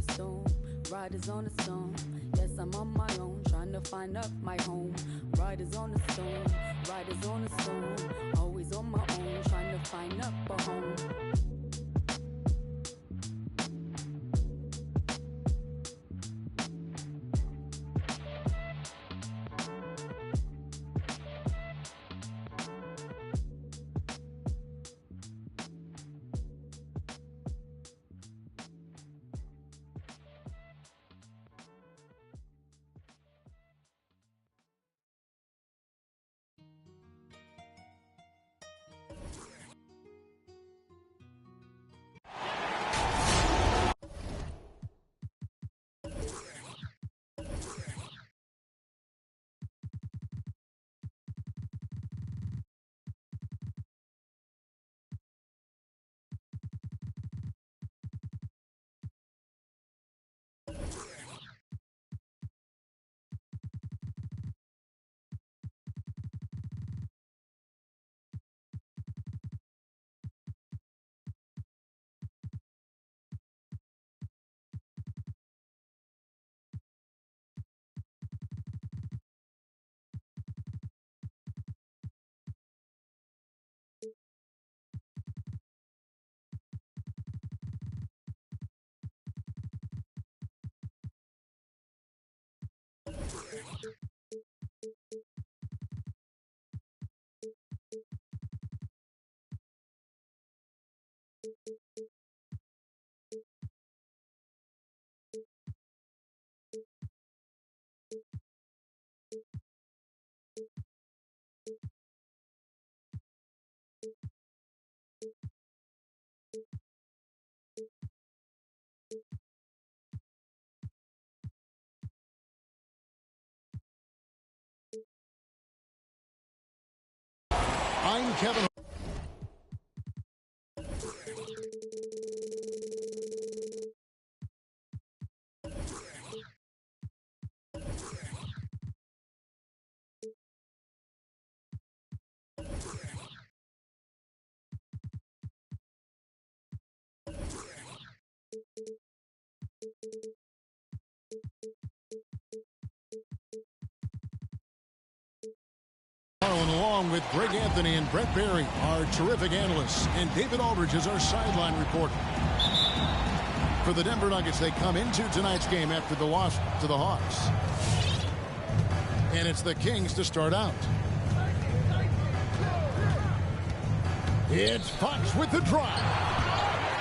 storm, riders on the storm. Yes, I'm on my own, trying to find up my home. Riders on the storm, riders on the storm. Always on my own, trying to find up a home. I'm Kevin. Along with Greg Anthony and Brett Barry, our terrific analysts, and David Aldridge is our sideline reporter. For the Denver Nuggets, they come into tonight's game after the loss to the Hawks. And it's the Kings to start out. It's Fox with the drive.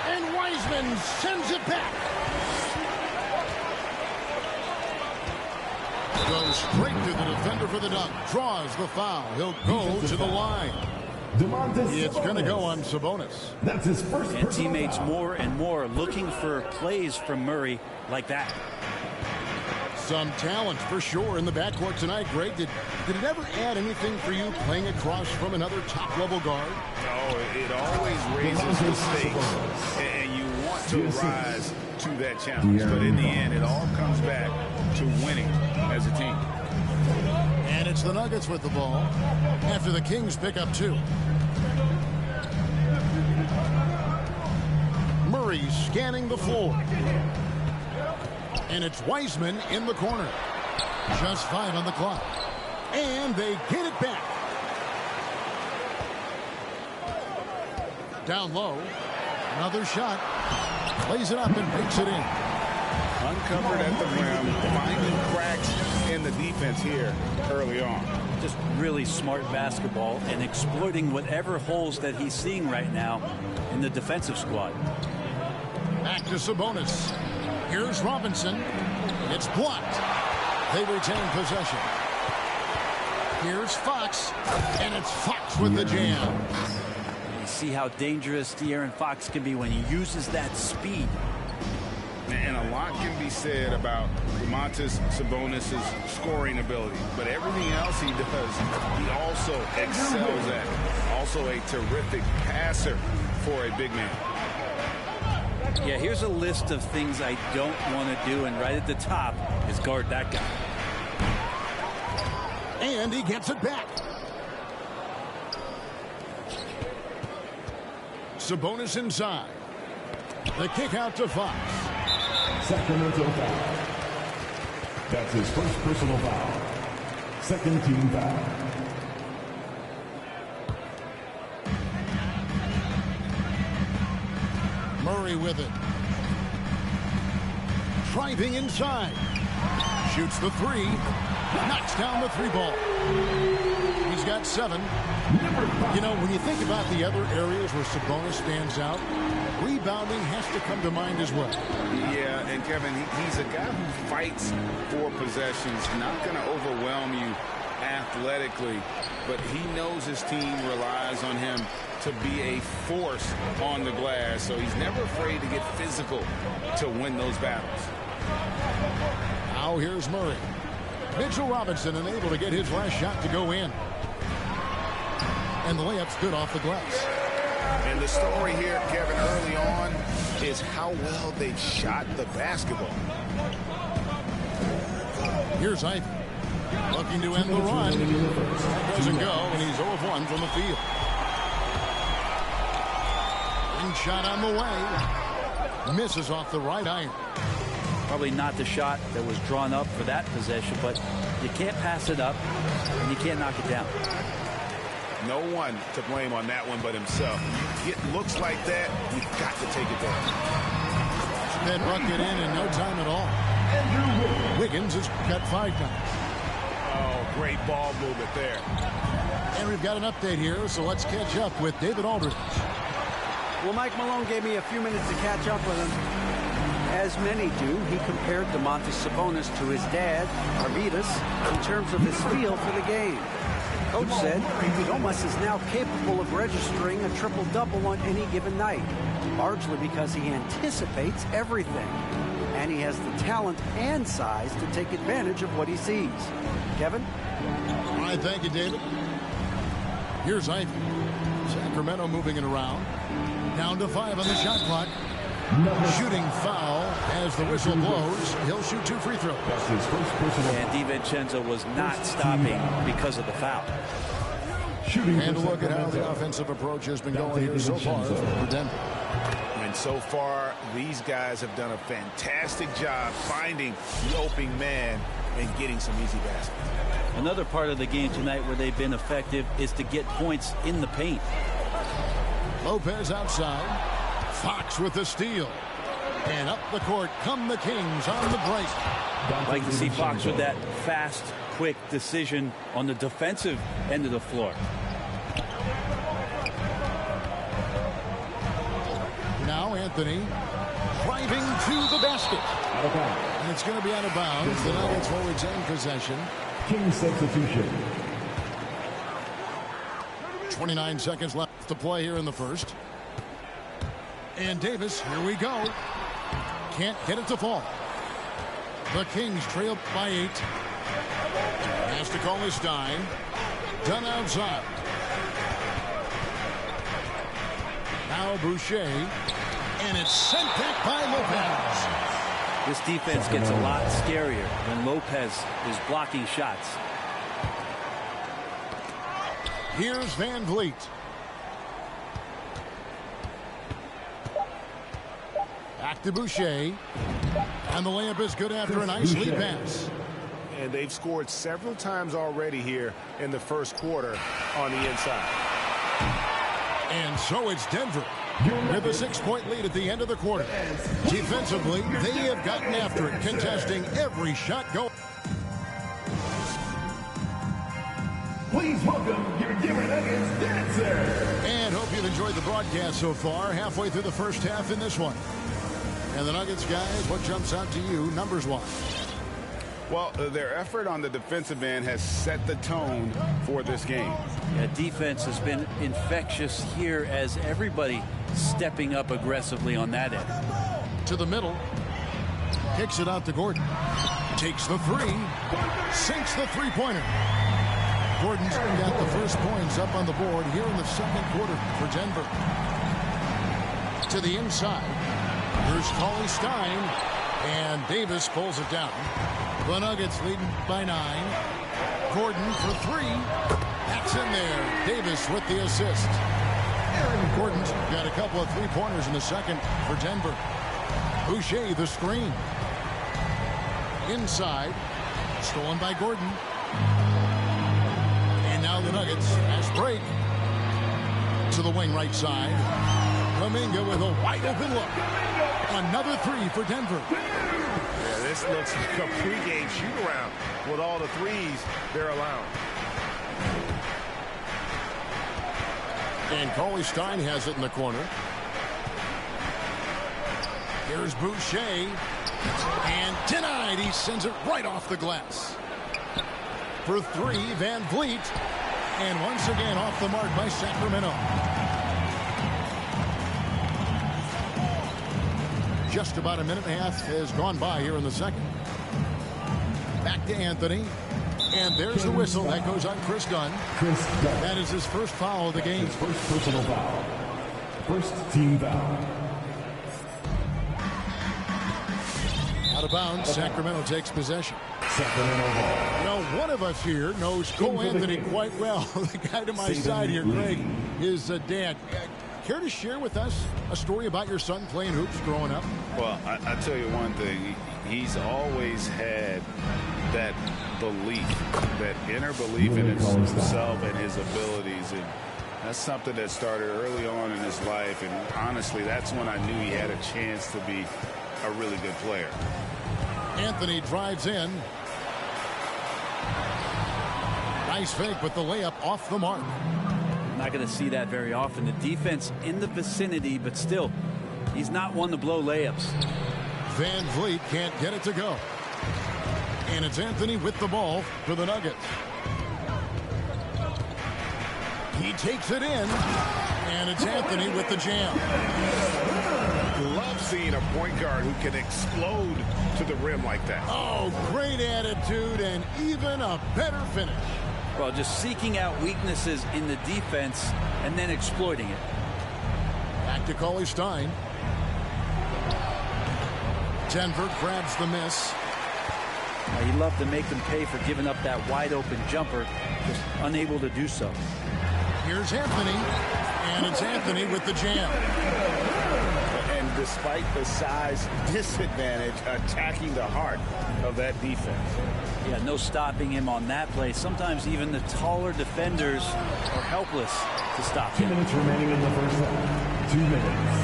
And Wiseman sends it back. Goes straight to the defender for the dunk. Draws the foul. He'll go to the line. It's going to go on Sabonis. That's his first. And teammates more and more looking for plays from Murray like that. Some talent for sure in the backcourt tonight. Greg, did it ever add anything for you playing across from another top-level guard? Oh, it always raises the stakes, and you want to rise to that challenge. But in the end, it all comes back to winning as a team. And it's the Nuggets with the ball after the Kings pick up 2. Murray scanning the floor. And it's Wiseman in the corner. Just 5 on the clock. And they get it back. Down low. Another shot. Plays it up and makes it in. Uncovered at the rim, finding cracks in the defense here early on. Just really smart basketball and exploiting whatever holes that he's seeing right now in the defensive squad. Back to Sabonis. Here's Robinson. It's blocked. They retain possession. Here's Fox. And it's Fox with the jam. You see how dangerous De'Aaron Fox can be when he uses that speed. And a lot can be said about Domantas Sabonis' scoring ability. But everything else he does, he also excels at. Also a terrific passer for a big man. Yeah, here's a list of things I don't want to do, and right at the top is guard that guy. And he gets it back. Sabonis inside. The kick out to Fox. Sacramento foul. That's his first personal foul. Second team foul. Murray with it. Driving inside. Shoots the three. Knocks down the three ball. He's got 7. You know, when you think about the other areas where Sabonis stands out, rebounding has to come to mind as well. Yeah, and Kevin, he's a guy who fights for possessions, not going to overwhelm you athletically, but he knows his team relies on him to be a force on the glass, so he's never afraid to get physical to win those battles. Now here's Murray. Mitchell Robinson unable to get his last shot to go in. And the layup's good off the glass. And the story here, Kevin, early on is how well they've shot the basketball. Here's Ivey. Looking to end the run. That doesn't go, and he's 0 of 1 from the field. Ring shot on the way. Misses off the right iron. Probably not the shot that was drawn up for that possession, but you can't pass it up, and you can't knock it down. No one to blame on that one but himself. You get looks like that, you've got to take it down. That bucket in no time at all. Wiggins has got 5 times. Oh, great ball movement there. And we've got an update here, so let's catch up with David Aldridge. Well, Mike Malone gave me a few minutes to catch up with him. As many do, he compared Domantas Sabonis to his dad, Arvydas, in terms of his feel for the game. Coach said Domas is now capable of registering a triple-double on any given night, largely because he anticipates everything. And he has the talent and size to take advantage of what he sees. Kevin? All right, thank you, David. Here's Ivey. Sacramento moving it around. Down to 5 on the shot clock. Shooting foul as the whistle blows. He'll shoot 2 free throws. And DiVincenzo was not stopping because of the foul. And a look at how the offensive approach has been going here so far for Denver. And so far, these guys have done a fantastic job finding the opening man and getting some easy baskets. Another part of the game tonight where they've been effective is to get points in the paint. Lopez outside. Fox with the steal. And up the court come the Kings on the break. I'd like to see Fox with that fast, quick decision on the defensive end of the floor. Now Anthony driving to the basket. And it's going to be out of bounds. The Nuggets will retain possession. King substitution. 29 seconds left to play here in the first. And Davis, here we go. Can't get it to fall. The Kings trail by 8. Has to call his time. Done outside. Now Boucher. And it's sent back by Lopez. This defense gets a lot scarier when Lopez is blocking shots. Here's Van Vliet. Back to Boucher. And the layup is good after a nice lead pass. And they've scored several times already here in the first quarter on the inside. And so it's Denver with a 6-point lead at the end of the quarter. Defensively, they have gotten after it, contesting every shot going. Please welcome your Denver Nuggets dancer. And hope you've enjoyed the broadcast so far. Halfway through the first half in this one. And the Nuggets, guys, what jumps out to you numbers-wise? Well, their effort on the defensive end has set the tone for this game. Yeah, defense has been infectious here as everybody stepping up aggressively on that end. To the middle. Kicks it out to Gordon. Takes the 3. Sinks the 3-pointer. Gordon's got the first points up on the board here in the second quarter for Denver. To the inside. Here's Cauley Stein. And Davis pulls it down. The Nuggets leading by 9. Gordon for 3. That's in there. Davis with the assist. Aaron Gordon's got a couple of 3-pointers in the second for Denver. Boucher the screen. Inside. Stolen by Gordon. And now the Nuggets fast break. To the wing right side. Kuminga with a wide open look. Another three for Denver. Yeah, this looks like a pregame shoot-around with all the threes they're allowing. And Cauley-Stein has it in the corner. Here's Boucher. And denied. He sends it right off the glass. For three, Van Vliet. And once again off the mark by Sacramento. Just about a minute and a half has gone by here in the second. Back to Anthony. And there's the whistle. That goes on Chris Dunn. That is his first foul of the game. His first personal foul. First team foul. Out of bounds, Sacramento takes possession. Sacramento ball. Now, one of us here knows Cole Anthony quite well. The guy to my side here, Greg, is dad. Care to share with us a story about your son playing hoops growing up? Well, I tell you one thing. He's always had that belief, that inner belief in himself and his abilities. And that's something that started early on in his life. And honestly, that's when I knew he had a chance to be a really good player. Anthony drives in. Nice fake with the layup off the mark. Not going to see that very often. The defense in the vicinity, but still, he's not one to blow layups. Van Vliet can't get it to go. And it's Anthony with the ball for the Nuggets. He takes it in. And it's Anthony with the jam. Love seeing a point guard who can explode to the rim like that. Oh, great attitude and even a better finish. Well, just seeking out weaknesses in the defense and then exploiting it. Back to Cauley-Stein. Denver grabs the miss. He loved to make them pay for giving up that wide open jumper, just unable to do so. Here's Anthony, and it's Anthony with the jam. And despite the size disadvantage, attacking the heart of that defense. Yeah, no stopping him on that play. Sometimes even the taller defenders are helpless to stop him. 2 minutes remaining in the first half. 2 minutes.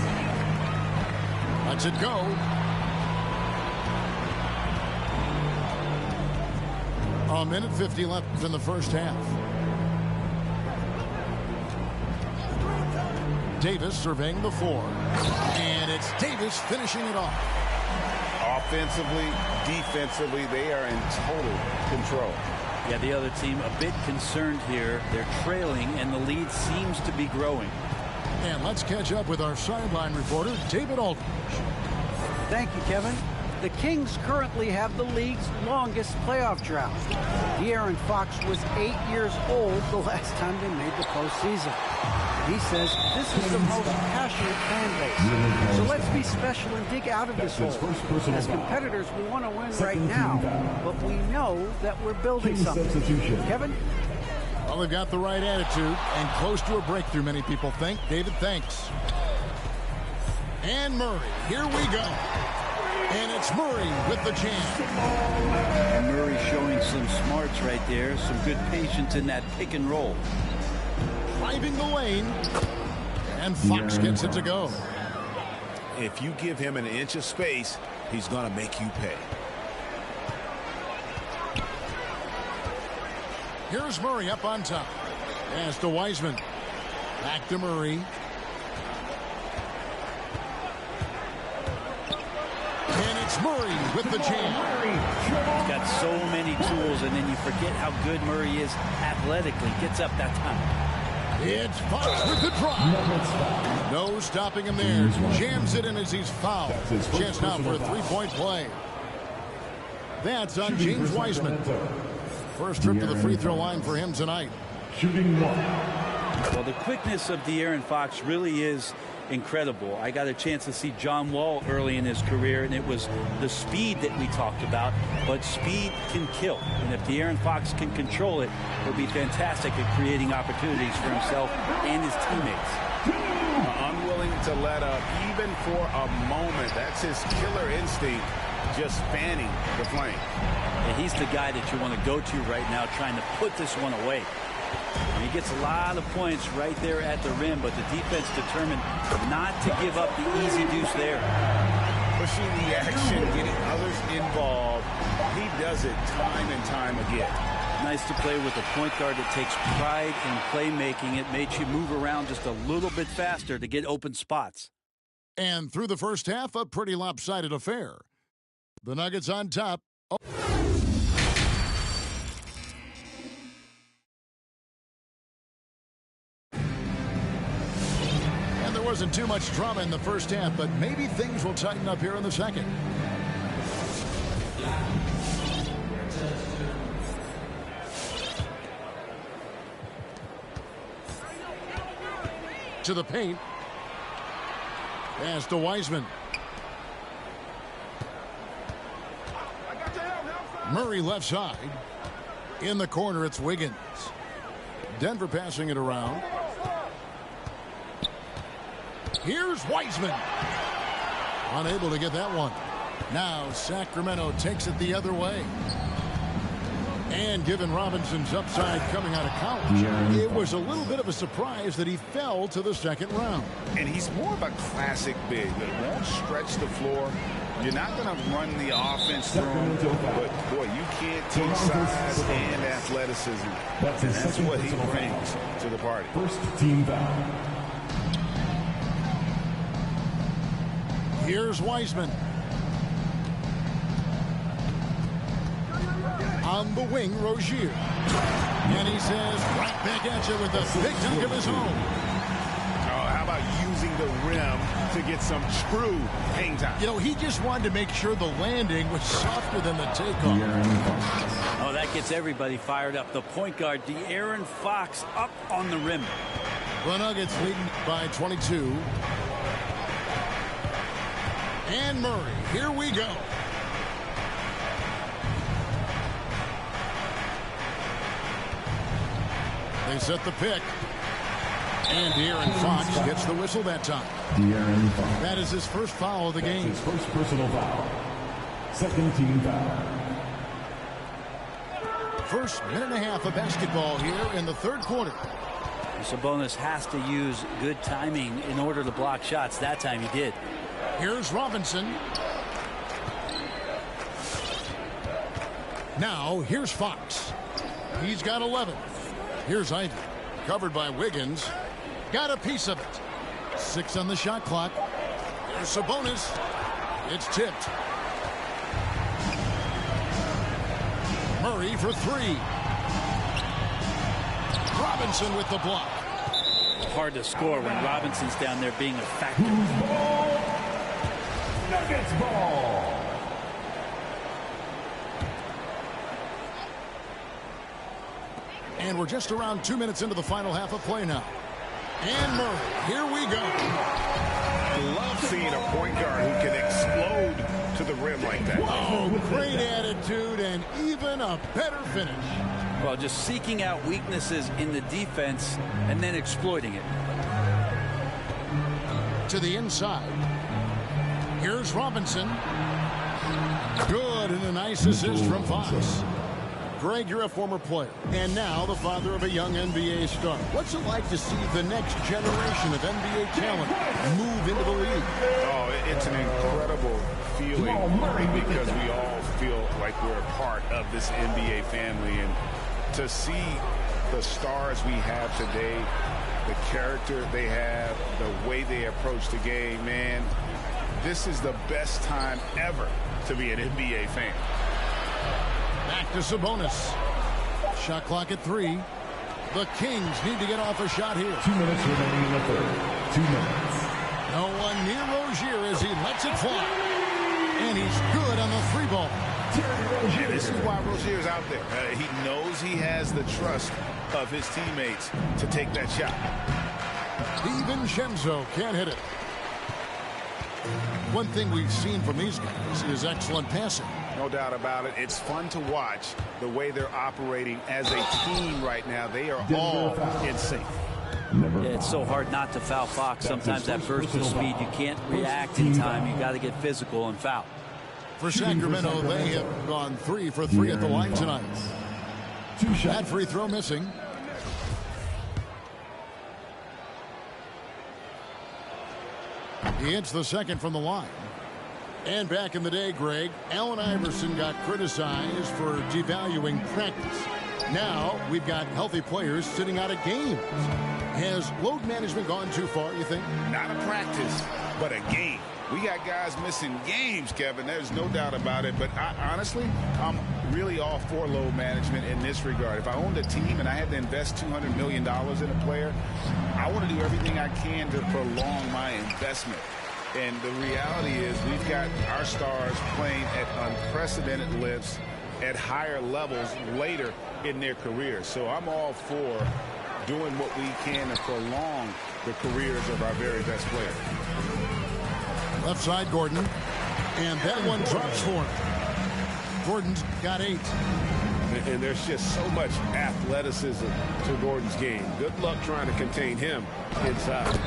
Lets it go. A minute 50 left in the first half. Davis surveying the floor. And it's Davis finishing it off. Offensively, defensively, they are in total control. Yeah, the other team a bit concerned here. They're trailing, and the lead seems to be growing. And let's catch up with our sideline reporter, David Aldridge. Thank you, Kevin. The Kings currently have the league's longest playoff drought. De'Aaron Fox was 8 years old the last time they made the postseason. He says this is the most passionate fan base. So let's be special and dig out of this hole. As competitors, we want to win right now, but we know that we're building something. Kevin? Well, they've got the right attitude and close to a breakthrough, many people think. David, thanks. And Murray, here we go. And it's Murray with the jam. And Murray showing some smarts right there. Some good patience in that pick and roll. Driving the lane. And Fox gets it to go. If you give him an inch of space, he's going to make you pay. Here's Murray up on top. Pass to Wiseman. Back to Murray. And it's Murray with the jam. He's got so many tools, and then you forget how good Murray is athletically. Gets up that time. It's Fox with the drive. No stopping him there. Jams it in as he's fouled. Chance now for a three-point play. That's on James Wiseman. First trip to the free throw line for him tonight. Shooting one. Well, the quickness of De'Aaron Fox really is incredible. I got a chance to see John Wall early in his career, and it was the speed that we talked about, but speed can kill. And if De'Aaron Fox can control it, he'll be fantastic at creating opportunities for himself and his teammates. unwilling to let up even for a moment. That's his killer instinct, just fanning the flame. Yeah, he's the guy that you want to go to right now, trying to put this one away. And he gets a lot of points right there at the rim, but the defense determined not to give up the easy deuce there. Pushing the action, getting others involved. He does it time and time again. Nice to play with a point guard that takes pride in playmaking. It makes you move around just a little bit faster to get open spots. And through the first half, a pretty lopsided affair. The Nuggets on top. Oh. And there wasn't too much drama in the first half, but maybe things will tighten up here in the second. To the paint. Pass to Wiseman. Murray left side. In the corner, it's Wiggins. Denver passing it around. Here's Wiseman. Unable to get that one. Now Sacramento takes it the other way. And given Robinson's upside coming out of college, it was a little bit of a surprise that he fell to the second round. And he's more of a classic big that won't stretch the floor. You're not going to run the offense through him, but boy, you can't teach size and athleticism. And that's what he brings to the party. First team foul. Here's Wiseman. On the wing, Rozier. And he says, right back at you with a big dunk of his own. Oh, how about using the rim to get some true hang time? You know, he just wanted to make sure the landing was softer than the takeoff. Oh, that gets everybody fired up. The point guard, De'Aaron Fox, up on the rim. The Nuggets leading by 22. And Murray, here we go. They set the pick. And De'Aaron Fox gets the whistle that time. De'Aaron Fox. That is his first foul of the game. His first personal foul. Second team foul. First minute and a half of basketball here in the third quarter. Sabonis has to use good timing in order to block shots. That time he did. Here's Robinson. Now, here's Fox. He's got 11. Here's Ivy. Covered by Wiggins. Got a piece of it. 6 on the shot clock. There's Sabonis. It's tipped. Murray for 3. Robinson with the block. Hard to score when Robinson's down there being a factor. Ball. Nuggets ball. And we're just around 2 minutes into the final half of play now. And Murray, here we go. I love seeing a point guard who can explode to the rim like that. Oh, great attitude and even a better finish. Well, just seeking out weaknesses in the defense and then exploiting it. To the inside. Here's Robinson. Good, and a nice assist from Fox. Greg, you're a former player, and now the father of a young NBA star. What's it like to see the next generation of NBA talent move into the league? Oh, it's an incredible feeling because we all feel like we're a part of this NBA family. And to see the stars we have today, the character they have, the way they approach the game, man, this is the best time ever to be an NBA fan. Back to Sabonis. Shot clock at 3. The Kings need to get off a shot here. 2 minutes remaining in the third. 2 minutes. No one near Rozier as he lets it fly. And he's good on the 3-ball. And this is why Rozier's out there. He knows he has the trust of his teammates to take that shot. DiVincenzo can't hit it. One thing we've seen from these guys is excellent passing. No doubt about it. It's fun to watch the way they're operating as a team right now. They are all in sync. Yeah, it's so hard not to foul Fox. Sometimes that burst of speed, you can't react in time. You got to get physical and foul. For Sacramento, they have gone 3 for 3 at the line tonight. That free throw missing. He hits the second from the line. And back in the day, Greg, Allen Iverson got criticized for devaluing practice. Now we've got healthy players sitting out of games. Has load management gone too far, you think? Not a practice, but a game. We got guys missing games, Kevin. There's no doubt about it. But honestly, I'm really all for load management in this regard. If I owned a team and I had to invest $200 million in a player, I want to do everything I can to prolong my investment. And the reality is we've got our stars playing at unprecedented lifts at higher levels later in their careers. So I'm all for doing what we can to prolong the careers of our very best players. Left side, Gordon. And that one drops for him. Gordon's got 8. And there's just so much athleticism to Gordon's game. Good luck trying to contain him inside.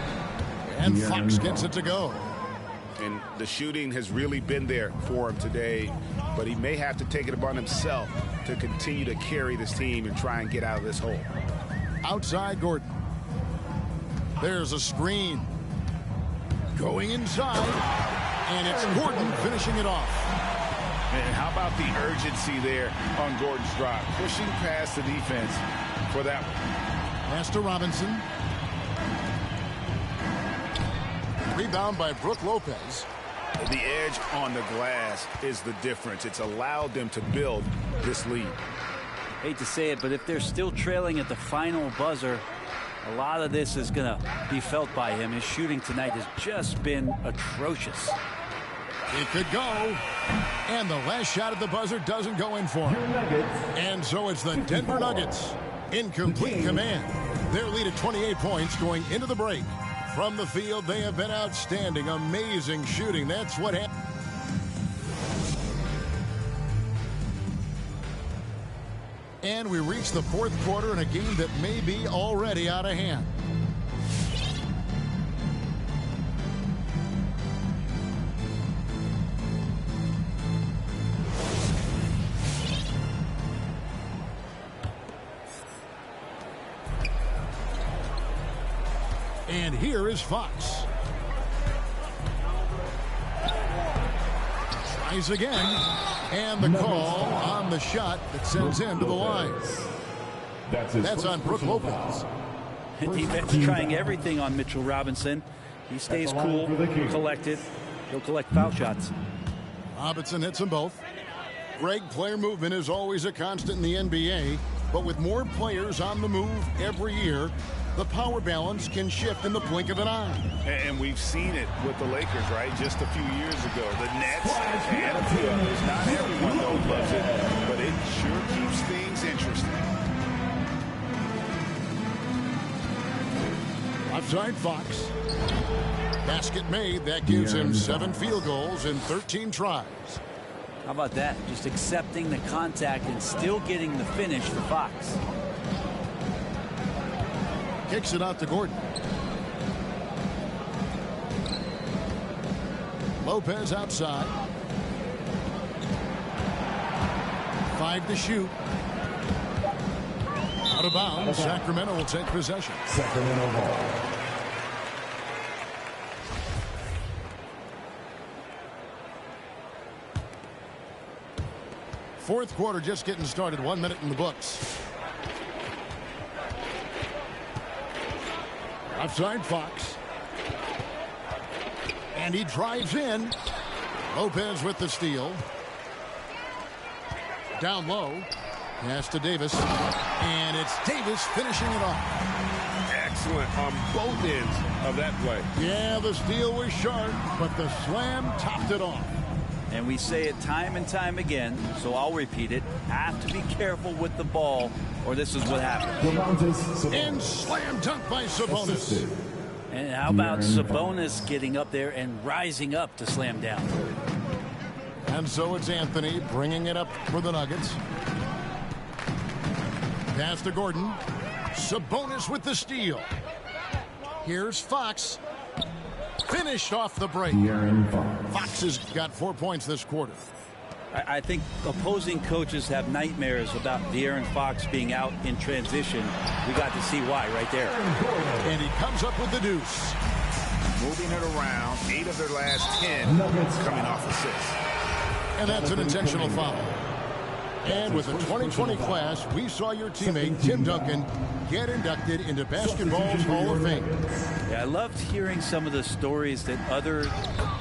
And Fox gets it to go. And the shooting has really been there for him today, but he may have to take it upon himself to continue to carry this team and try and get out of this hole. Outside, Gordon. There's a screen. Going inside. And it's Gordon finishing it off. And how about the urgency there on Gordon's drive? Pushing past the defense for that one. Pass to Robinson. Rebound by Brook Lopez. The edge on the glass is the difference. It's allowed them to build this lead. Hate to say it, but if they're still trailing at the final buzzer, a lot of this is going to be felt by him. His shooting tonight has just been atrocious. It could go. And the last shot at the buzzer doesn't go in for him. And so it's the Denver Nuggets in complete command. Their lead at 28 points going into the break. From the field, they have been outstanding. Amazing shooting. That's what happened. And we reach the fourth quarter in a game that may be already out of hand. And here is Fox. Tries again. And the call on the shot that sends him to the line. That's on Brook Lopez. Defense trying everything on Mitchell Robinson. He stays cool, collected. He'll collect foul shots. Robinson hits them both. Greg, player movement is always a constant in the NBA, but with more players on the move every year, the power balance can shift in the blink of an eye. And we've seen it with the Lakers, right? Just a few years ago. The Nets and a few others. Not everyone, though, loves it, but it sure keeps things interesting. Offside Fox. Basket made. That gives him 7 field goals in 13 tries. How about that? Just accepting the contact and still getting the finish for Fox. Kicks it out to Gordon. Lopez outside. 5 to shoot. Out of bounds. Sacramento will take possession. Sacramento ball. Fourth quarter just getting started. 1 minute in the books. Outside Fox. And he drives in. Lopez with the steal. Down low. Pass to Davis. And it's Davis finishing it off. Excellent on both ends of that play. Yeah, the steal was sharp, but the slam topped it off. And we say it time and time again, so I'll repeat it. Have to be careful with the ball, or this is what happens. And slam dunk by Sabonis. And how about Sabonis getting up there and rising up to slam down? And so it's Anthony bringing it up for the Nuggets. Pass to Gordon. Sabonis with the steal. Here's Fox. Finished off the break. Fox has got 4 points this quarter. I think opposing coaches have nightmares about De'Aaron Fox being out in transition. We got to see why right there. And he comes up with the deuce. Moving it around, 8 of their last 10 coming off assists. And that's an intentional foul. And with the 2020 class, we saw your teammate Tim Duncan get inducted into basketball's Hall of Fame. Yeah, I loved hearing some of the stories that other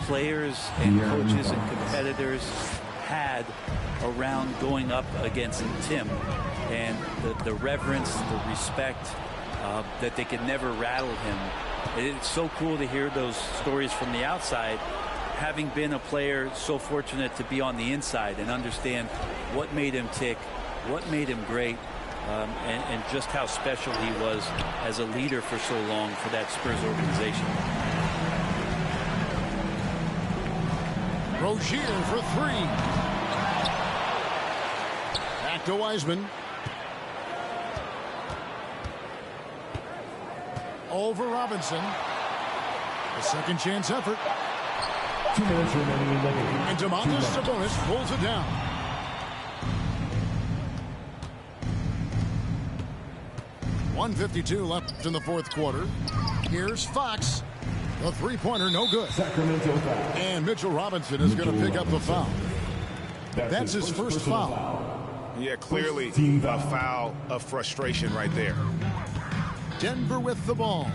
players and coaches and competitors had around going up against Tim, and the reverence, the respect, that they could never rattle him. It's so cool to hear those stories from the outside, having been a player so fortunate to be on the inside and understand what made him tick, what made him great, and just how special he was as a leader for so long for that Spurs organization. Rozier for 3. Back to Wiseman. Over Robinson. A second chance effort. 2 minutes remaining in the game. And Domantas Sabonis pulls it down. .152 left in the fourth quarter. Here's Fox. The three-pointer, no good. Sacramento foul. And Mitchell Robinson is going to pick up the foul. That's his first foul. Yeah, clearly a foul of frustration right there. Denver with the ball.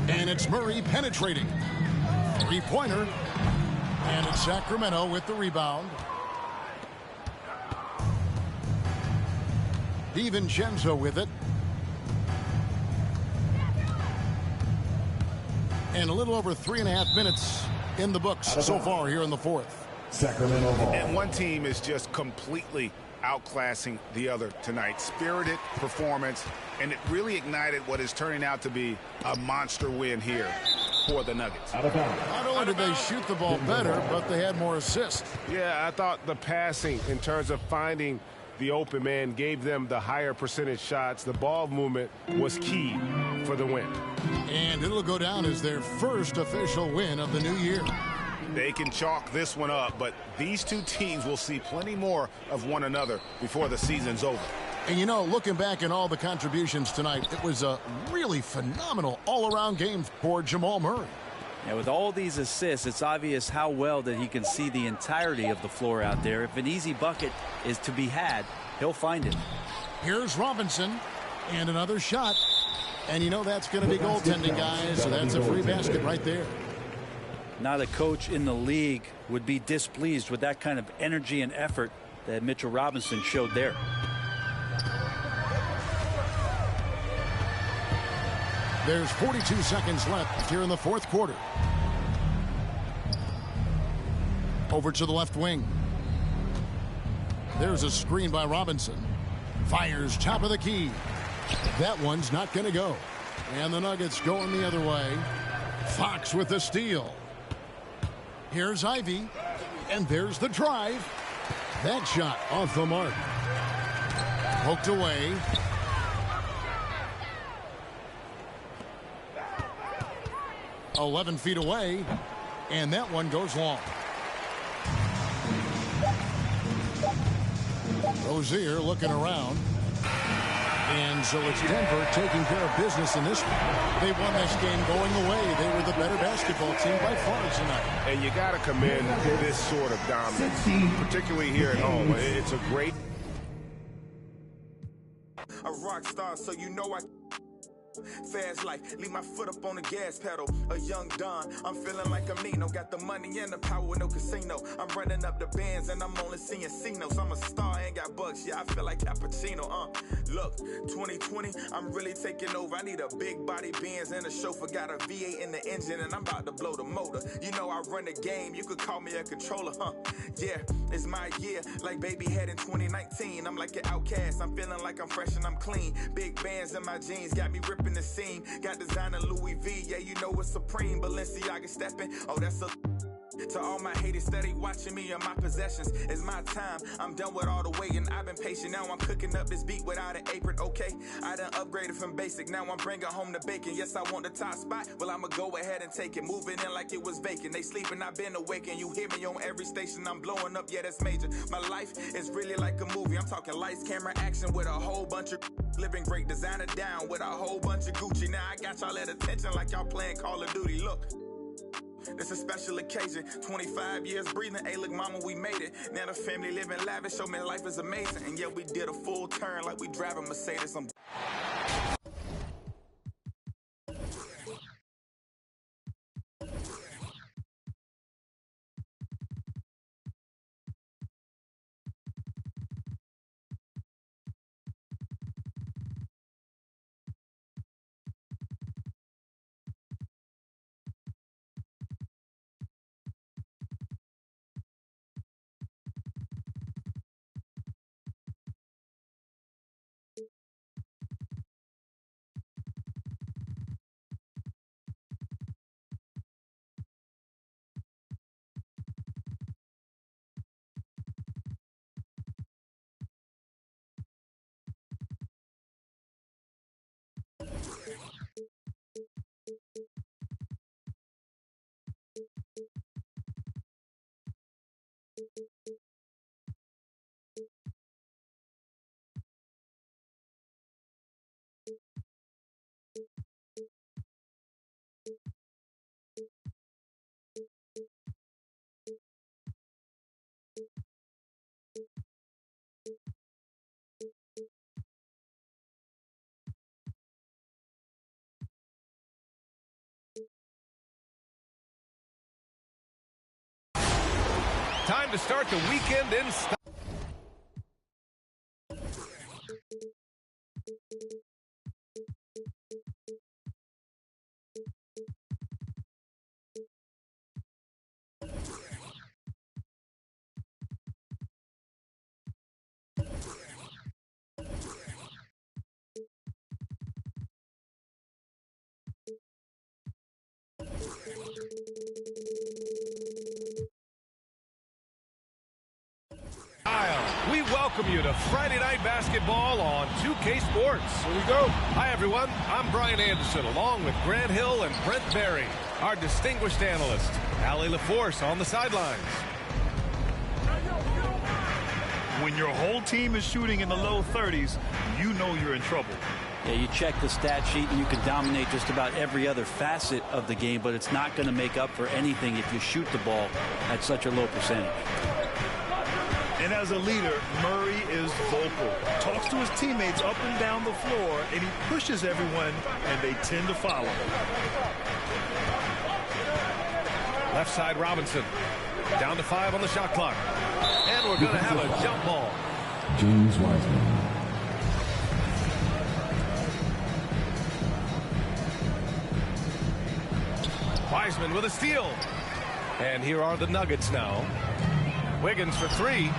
And it's Murray penetrating. Three-pointer. And it's Sacramento with the rebound. DiVincenzo with it. And a little over 3.5 minutes in the books so far here in the fourth. Sacramento ball. And one team is just completely outclassing the other tonight. Spirited performance, and it really ignited what is turning out to be a monster win here for the Nuggets. Out of bounds. Not only did they shoot the ball better, but they had more assists. Yeah, I thought the passing in terms of finding the open man gave them the higher percentage shots. The ball movement was key for the win. And it'll go down as their first official win of the new year. They can chalk this one up, but these two teams will see plenty more of one another before the season's over. And you know, looking back at all the contributions tonight, it was a really phenomenal all-around game for Jamal Murray. Yeah, with all these assists, it's obvious how well that he can see the entirety of the floor out there. If an easy bucket is to be had, he'll find it. Here's Robinson, and another shot. And you know that's going to be goaltending, guys, so that's a free basket right there. Not a coach in the league would be displeased with that kind of energy and effort that Mitchell Robinson showed there. There's 42 seconds left here in the fourth quarter. Over to the left wing. There's a screen by Robinson. Fires top of the key. That one's not going to go. And the Nuggets going the other way. Fox with the steal. Here's Ivy. And there's the drive. That shot off the mark. Poked away. .11 feet away, and that one goes long. Rozier looking around. And so it's Denver taking care of business in this one. They won this game going away. They were the better basketball team by far tonight. And you got to commend this sort of dominance, particularly here at home. It's a great... A rock star, so you know I... Fast life, leave my foot up on the gas pedal. A young Don, I'm feeling like I'm Nino. Got the money and the power, no casino. I'm running up the bands and I'm only seeing C-notes. I'm a star, ain't got bucks, yeah, I feel like Al Pacino. Look, 2020, I'm really taking over. I need a big body Benz and a chauffeur. Got a V8 in the engine and I'm about to blow the motor. You know I run the game, you could call me a controller, Yeah, it's my year, like baby head in 2019. I'm like an outcast, I'm feeling like I'm fresh and I'm clean. Big bands in my jeans, got me ripping the scene. Got designer Louis V, yeah, you know it's supreme. Balenciaga stepping, oh, that's a... To all my haters steady watching me and my possessions, it's my time. I'm done with all the waiting. I've been patient. Now I'm cooking up this beat without an apron. Okay, I done upgraded from basic. Now I'm bringing home the bacon. Yes, I want the top spot. Well, I'ma go ahead and take it. Moving in like it was vacant. They sleeping, I've been awake, and you hear me on every station. I'm blowing up. Yeah, that's major. My life is really like a movie. I'm talking lights, camera, action with a whole bunch of living great, designer down with a whole bunch of Gucci. Now I got y'all at attention like y'all playing Call of Duty. Look. It's a special occasion, 25 years breathing. Hey, look, mama, we made it. Now the family living lavish. Show me life is amazing. And yeah, we did a full turn like we driving Mercedes. Time to start the weekend in style. We welcome you to Friday Night Basketball on 2K Sports. Here we go. Hi, everyone. I'm Brian Anderson, along with Grant Hill and Brent Barry, our distinguished analyst. Allie LaForce on the sidelines. When your whole team is shooting in the low 30s, you know you're in trouble. Yeah, you check the stat sheet and you can dominate just about every other facet of the game, but it's not going to make up for anything if you shoot the ball at such a low percentage. And as a leader, Murray is vocal. Talks to his teammates up and down the floor, and he pushes everyone, and they tend to follow. Left side, Robinson. Down to 5 on the shot clock. And we're going to have a jump ball. James Wiseman. Wiseman with a steal. And here are the Nuggets now. Wiggins for 3.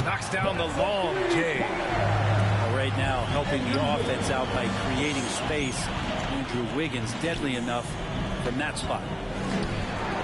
Knocks down the long J. Right now, helping the offense out by creating space. Andrew Wiggins, deadly enough from that spot.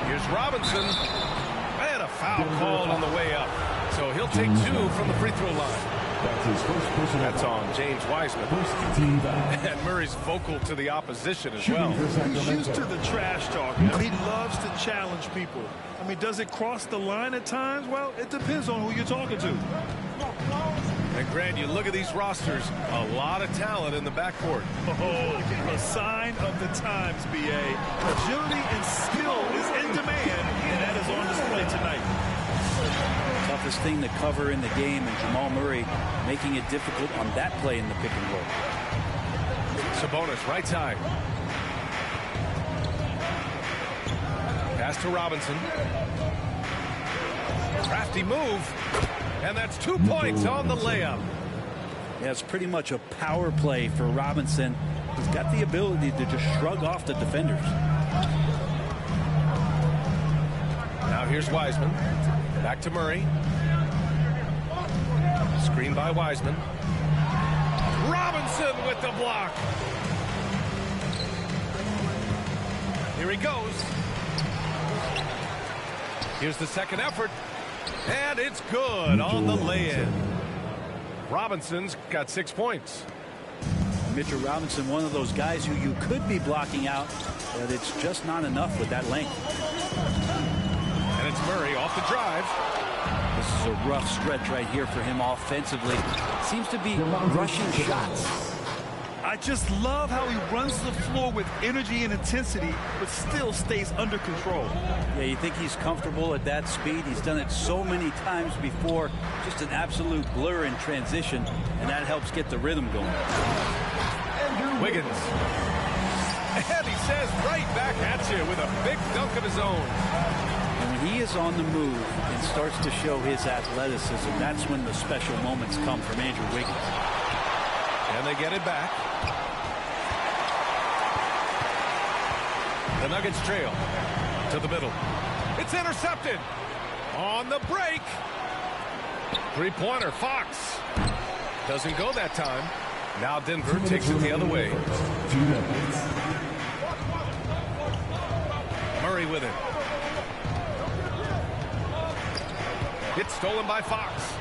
Here's Robinson. And a foul called on the way up. So he'll take 2 from the free throw line. That's his first personal. That's on James Wiseman. First team foul. And Murray's vocal to the opposition as well. He's used to the trash talk. I mean, he loves to challenge people. I mean, does it cross the line at times? Well, it depends on who you're talking to. And Grant, you look at these rosters, a lot of talent in the backcourt. Oh, a sign of the times, B.A. Agility and skill is in demand, and that is on display tonight. Toughest thing to cover in the game, and Jamal Murray making it difficult on that play in the pick and roll. Sabonis, right side. Pass to Robinson. Crafty move. And that's 2 points on the layup. Yeah, it's pretty much a power play for Robinson. He's got the ability to just shrug off the defenders. Now here's Wiseman. Back to Murray. Screen by Wiseman. Robinson with the block. Here he goes. Here's the second effort. And it's good on the lay-in. Robinson's got 6 points. Mitchell Robinson, one of those guys who you could be blocking out, but it's just not enough with that length. And it's Murray off the drive. This is a rough stretch right here for him offensively. Seems to be rushing shots. I just love how he runs the floor with energy and intensity, but still stays under control. Yeah, you think he's comfortable at that speed. He's done it so many times before. Just an absolute blur in transition, and that helps get the rhythm going. Wiggins. And he says right back at you with a big dunk of his own. And when he is on the move and starts to show his athleticism, that's when the special moments come from Andrew Wiggins. And they get it back. The Nuggets trail to the middle. It's intercepted on the break. Three-pointer, Fox. Doesn't go that time. Now Denver takes it the other way. Murray with it. It's stolen by Fox.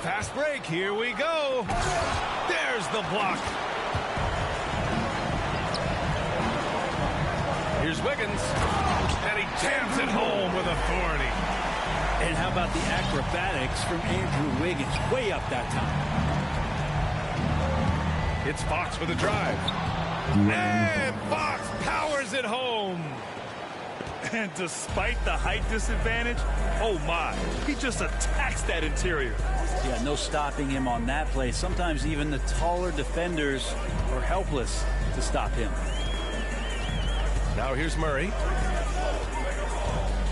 Fast break. Here we go. There's the block. Here's Wiggins. And he jams it home with authority. And how about the acrobatics from Andrew Wiggins? Way up that time. It's Fox with a drive. And Fox powers it home. And despite the height disadvantage, oh my, he just attacks that interior. Yeah, no stopping him on that play. Sometimes even the taller defenders are helpless to stop him. Now here's Murray.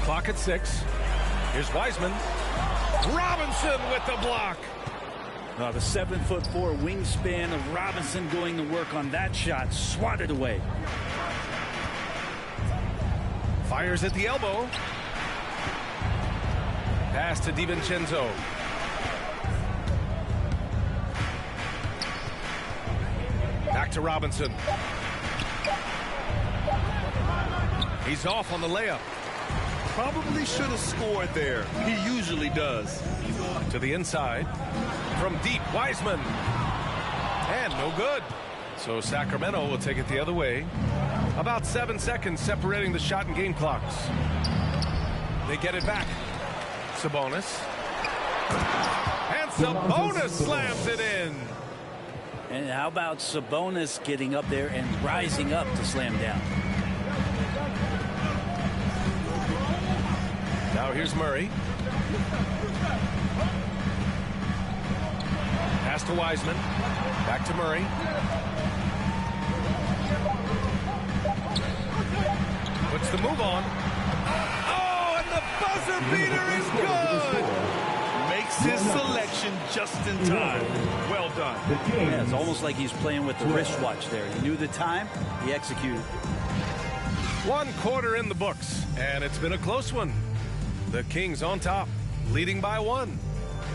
Clock at 6. Here's Wiseman. Robinson with the block. The 7'4" wingspan of Robinson going to work on that shot. Swatted away. Fires at the elbow. Pass to DiVincenzo. Back to Robinson. He's off on the layup. Probably should have scored there. He usually does. To the inside. From deep, Wiseman. And no good. So Sacramento will take it the other way. About 7 seconds separating the shot and game clocks. They get it back. Sabonis. And Sabonis slams it in. And how about Sabonis getting up there and rising up to slam down? Now here's Murray. Pass to Wiseman. Back to Murray. Puts the move on. Oh, and the buzzer beater is good. Makes his selection just in time. Well done. Yeah, it's almost like he's playing with the wristwatch there. He knew the time. He executed. 1 quarter in the books, and it's been a close one. The Kings on top, leading by 1.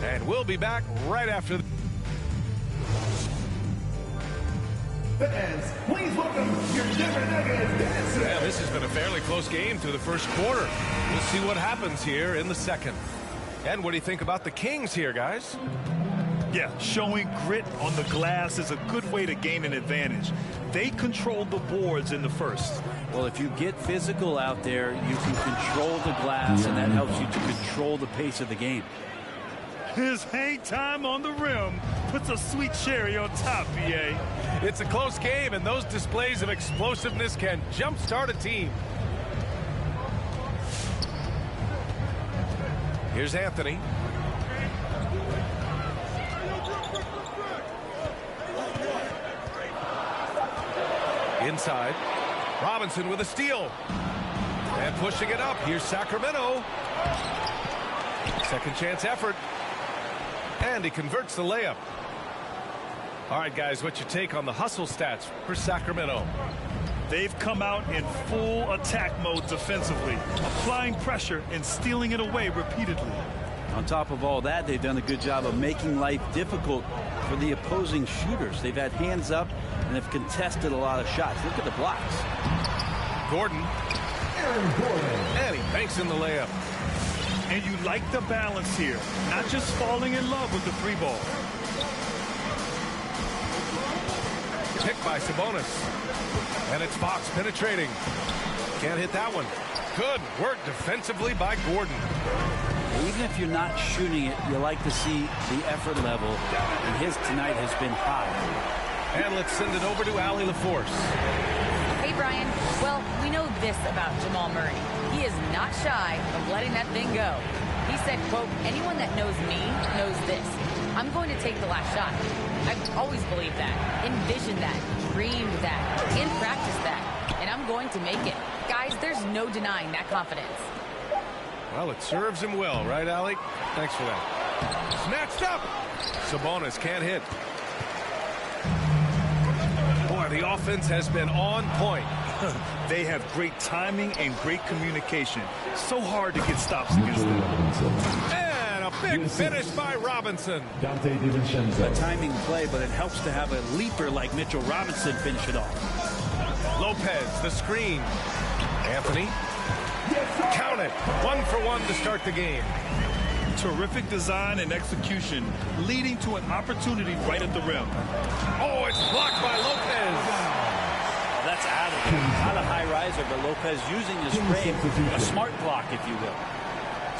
And we'll be back right after the Fans, please welcome your Denver Nuggets dancers. Yeah, this has been a fairly close game through the first quarter. We'll see what happens here in the second. And what do you think about the Kings here, guys? Yeah, showing grit on the glass is a good way to gain an advantage. They controlled the boards in the first. Well, if you get physical out there, you can control the glass, and that helps you to control the pace of the game. His hang time on the rim puts a sweet cherry on top, BA. It's a close game, and those displays of explosiveness can jumpstart a team. Here's Anthony. Inside. Robinson with a steal. And pushing it up. Here's Sacramento. Second chance effort. And he converts the layup. All right, guys, what's your take on the hustle stats for Sacramento? They've come out in full attack mode defensively, applying pressure and stealing it away repeatedly. On top of all that, they've done a good job of making life difficult for the opposing shooters. They've had hands up and have contested a lot of shots. Look at the blocks. Gordon. And he banks in the layup. And you like the balance here, not just falling in love with the 3 ball. Picked by Sabonis. And it's Fox penetrating. Can't hit that one. Good work defensively by Gordon. Even if you're not shooting it, you like to see the effort level, and his tonight has been high. And let's send it over to Allie LaForce. Hey, Brian. Well, we know this about Jamal Murray. He is not shy of letting that thing go. He said, quote, anyone that knows me knows this. I'm going to take the last shot. I've always believed that, envisioned that, dreamed that, and practiced that. And I'm going to make it. Guys, there's no denying that confidence. Well, it serves him well, right, Allie? Thanks for that. Snatched up. Sabonis can't hit. Boy, the offense has been on point. They have great timing and great communication. So hard to get stops against them. And a big finish by Robinson. Dante DiVincenzo. A timing play, but it helps to have a leaper like Mitchell Robinson finish it off. Lopez, the screen. Anthony. Count it. 1 for 1 to start the game. Terrific design and execution, leading to an opportunity right at the rim. Oh, it's blocked by Lopez. Oh, that's out of it. Not a high riser, but Lopez using his frame. A smart block, if you will.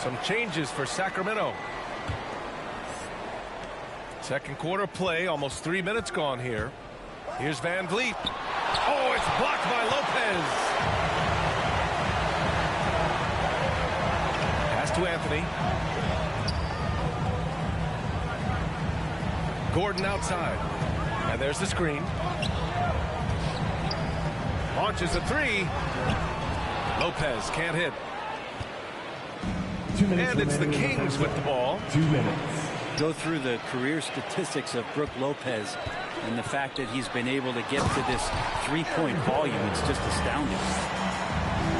Some changes for Sacramento. Second quarter play, almost 3 minutes gone here. Here's Van Vliet. Oh, it's blocked by Lopez. Pass to Anthony. Gordon outside. And there's the screen. Launches a 3. Lopez can't hit. 2 minutes and it's the Kings with the ball. 2 minutes. Go through the career statistics of Brook Lopez and the fact that he's been able to get to this 3-point volume. It's just astounding.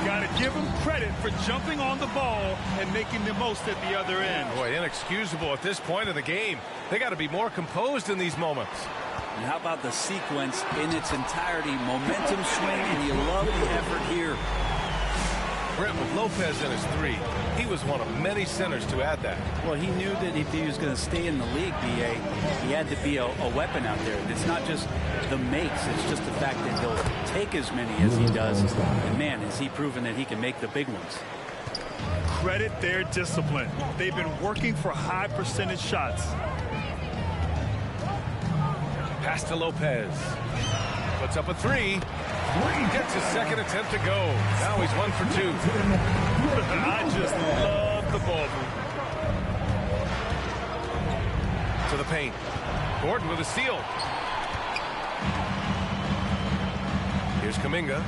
Got to give him credit for jumping on the ball and making the most at the other end. Boy, inexcusable at this point of the game. They got to be more composed in these moments. And how about the sequence in its entirety? Momentum swing, and you love the effort here. Brent, with Lopez in his 3, he was one of many centers to add that. Well, he knew that if he was going to stay in the league, B.A., he had to be a weapon out there. It's not just the makes, it's just the fact that he'll take as many as he does. And man, has he proven that he can make the big ones. Credit their discipline. They've been working for high percentage shots. Pass to Lopez. Puts up a 3. Gets his second attempt to go. Now he's 1 for 2. I just love the ball move. To the paint. Gordon with a steal. Here's Kuminga.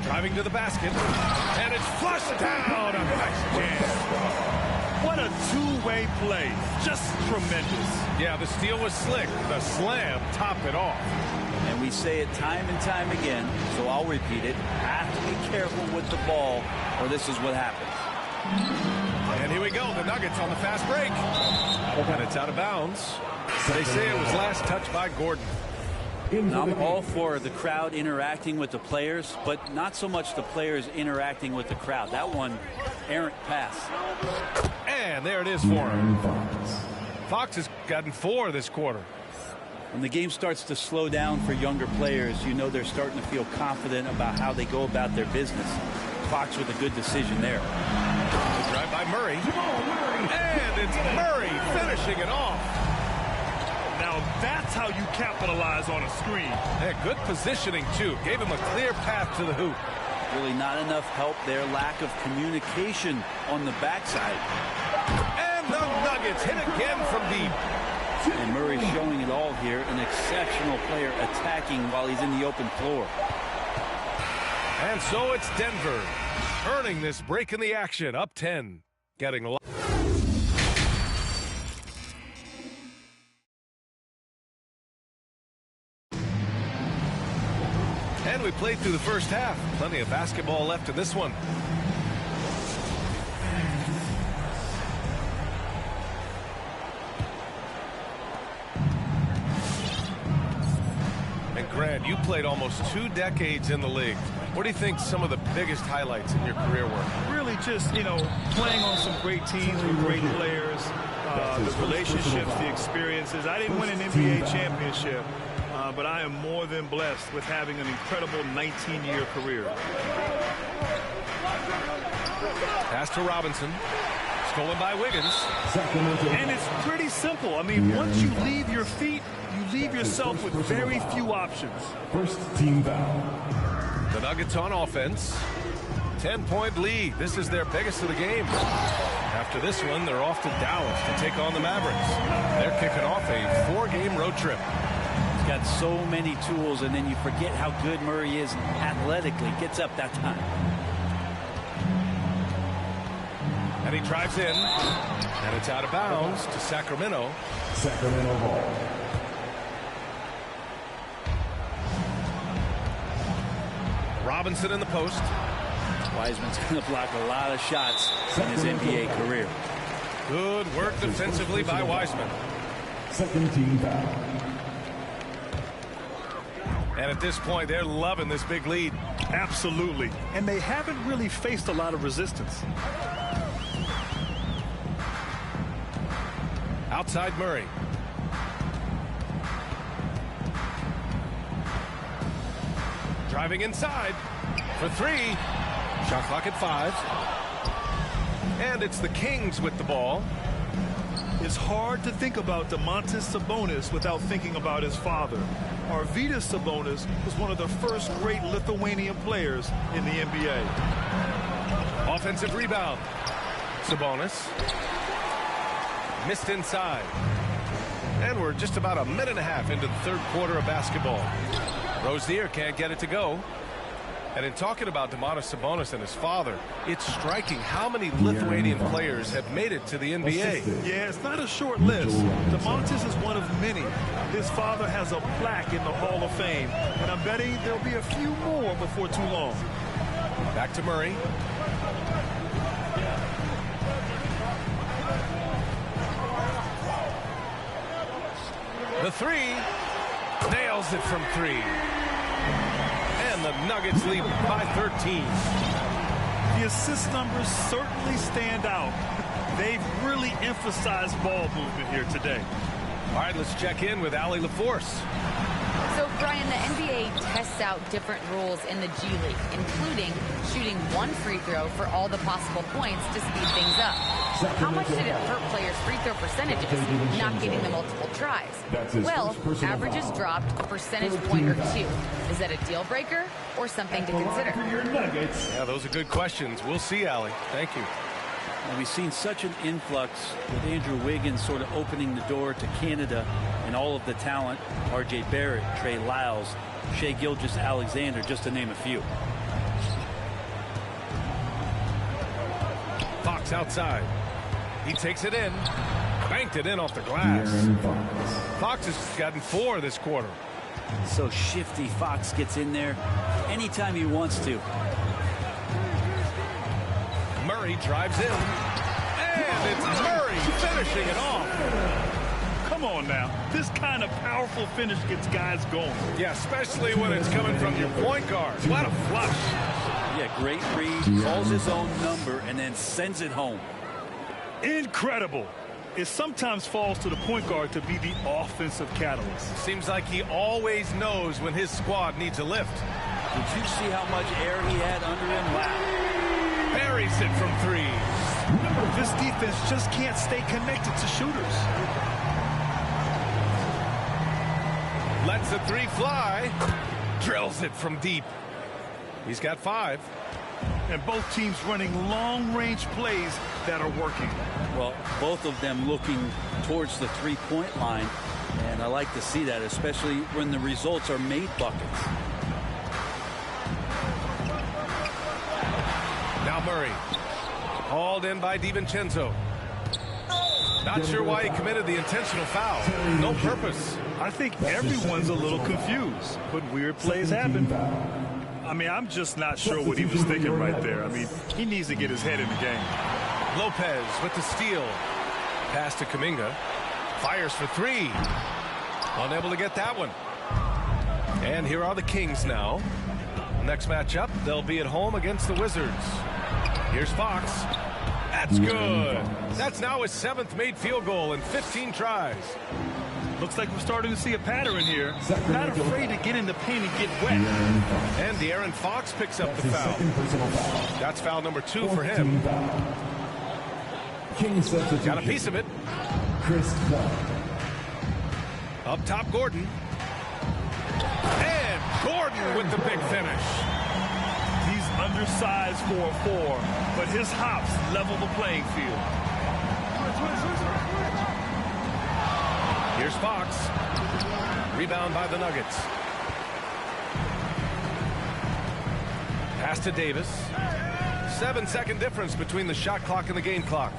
Driving to the basket. And it's flushed down. A nice jam. What a two-way play. Just tremendous. Yeah, the steal was slick. The slam topped it off. And we say it time and time again, so I'll repeat it. Have to be careful with the ball, or this is what happens. And here we go. The Nuggets on the fast break. And it's out of bounds. They say it was last touched by Gordon. I'm all for the crowd interacting with the players, but not so much the players interacting with the crowd. That one, errant pass. And there it is for him. Fox has gotten 4 this quarter. When the game starts to slow down for younger players, you know they're starting to feel confident about how they go about their business. Fox with a good decision there. The drive by Murray. And it's Murray finishing it off. Now that's how you capitalize on a screen. Yeah, good positioning, too. Gave him a clear path to the hoop. Really not enough help there. Lack of communication on the backside. And the Nuggets hit again from deep. And Murray showing it all here. An exceptional player attacking while he's in the open floor. And so it's Denver earning this break in the action. Up 10. Getting a lot. And we played through the first half. Plenty of basketball left in this one. And Grant, you played almost 2 decades in the league. What do you think some of the biggest highlights in your career were? Really just, you know, playing on some great teams with great players, the relationships, the experiences. I didn't win an NBA championship, but I am more than blessed with having an incredible 19-year career. Pass to Robinson. Stolen by Wiggins. And it's pretty simple. I mean, once you leave your feet, you leave yourself with very few options. First team foul. The Nuggets on offense. 10-point lead. This is their biggest of the game. After this one, they're off to Dallas to take on the Mavericks. They're kicking off a 4-game road trip. He's got so many tools, and then you forget how good Murray is athletically. Gets up that time. And he drives in. And it's out of bounds to Sacramento. Sacramento ball. Robinson in the post. Wiseman's going to block a lot of shots in his NBA career. Good work defensively by Wiseman. Second team foul. And at this point, they're loving this big lead. Absolutely. And they haven't really faced a lot of resistance. Outside Murray. Driving inside for 3. Shot clock at 5. And it's the Kings with the ball. It's hard to think about Domantas Sabonis without thinking about his father. Arvydas Sabonis was one of the first great Lithuanian players in the NBA. Offensive rebound. Sabonis. Missed inside. And we're just about a minute and a half into the third quarter of basketball. Rozier can't get it to go. And in talking about Domantas Sabonis and his father, it's striking how many Lithuanian players have made it to the NBA. Yeah, it's not a short list. Domantas is one of many. His father has a plaque in the Hall of Fame, and I'm betting there'll be a few more before too long. Back to Murray. The 3. Nails it from 3. And the Nuggets lead by 13. The assist numbers certainly stand out. They've really emphasized ball movement here today. All right, let's check in with Allie LaForce. So, Brian, the NBA tests out different rules in the G League, including shooting 1 free throw for all the possible points to speed things up. How much did it hurt players' free throw percentages not getting the multiple tries? Well, averages dropped a percentage point or 2. Is that a deal breaker or something to consider? Yeah, those are good questions. We'll see, Allie. Thank you. And we've seen such an influx with Andrew Wiggins sort of opening the door to Canada and all of the talent. R.J. Barrett, Trey Lyles, Shai Gilgeous-Alexander, just to name a few. Fox outside. He takes it in. Banked it in off the glass. Fox has gotten 4 this quarter. So shifty. Fox gets in there anytime he wants to. Murray drives in. And it's Murray finishing it off. Come on now. This kind of powerful finish gets guys going. Yeah, especially when it's coming from your point guard. What a flush. Yeah, great read. Calls his own number and then sends it home. Incredible. It sometimes falls to the point guard to be the offensive catalyst. Seems like he always knows when his squad needs a lift. Did you see how much air he had under him? Wow. Buries it from 3. This defense just can't stay connected to shooters. Lets the 3 fly. Drills it from deep. He's got 5. And both teams running long-range plays that are working. Well, both of them looking towards the three-point line. And I like to see that, especially when the results are made buckets. Now Murray. Hauled in by DiVincenzo. Not sure why he committed the intentional foul. No purpose. I think everyone's a little confused, but weird plays happen. I mean, I'm just not sure what he was thinking right there. I mean, he needs to get his head in the game. Lopez with the steal. Pass to Kuminga. Fires for 3. Unable to get that one. And here are the Kings now. Next matchup, they'll be at home against the Wizards. Here's Fox. That's good. That's now his 7th made field goal in 15 tries. Looks like we're starting to see a pattern here. Not afraid to get in the paint and get wet. And De'Aaron Fox picks up the foul. That's foul number 2 for him. Got a piece of it. Chris Paul. Up top, Gordon. And Gordon with the big finish. He's undersized for a 4, but his hops level the playing field. Here's Fox. Rebound by the Nuggets. Pass to Davis. 7-second difference between the shot clock and the game clock.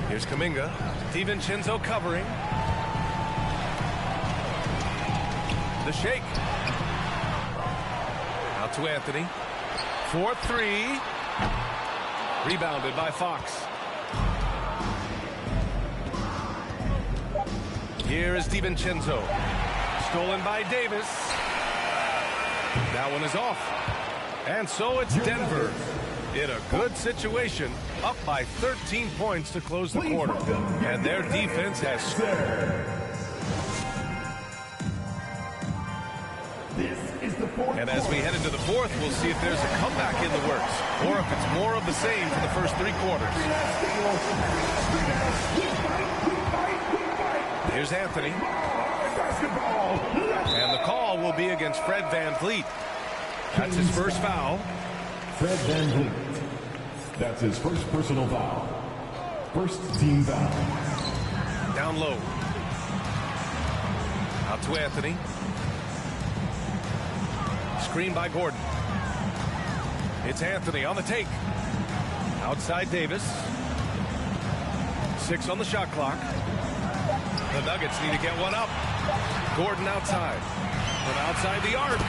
Here's Kuminga. DiVincenzo covering. The shake. Out to Anthony. 4-3. Rebounded by Fox. Here is DiVincenzo. Stolen by Davis. That one is off. And so it's Denver in a good situation, up by 13 points to close the quarter. And their defense has scored. And as we head into the 4th, we'll see if there's a comeback in the works, or if it's more of the same for the first 3 quarters. Here's Anthony. And the call will be against Fred VanVleet. That's his first foul. Fred VanVleet. That's his first personal foul. First team foul. Down low. Out to Anthony. Screen by Gordon. It's Anthony on the take. Outside Davis. 6 on the shot clock. The Nuggets need to get one up. Gordon outside. From outside the arc.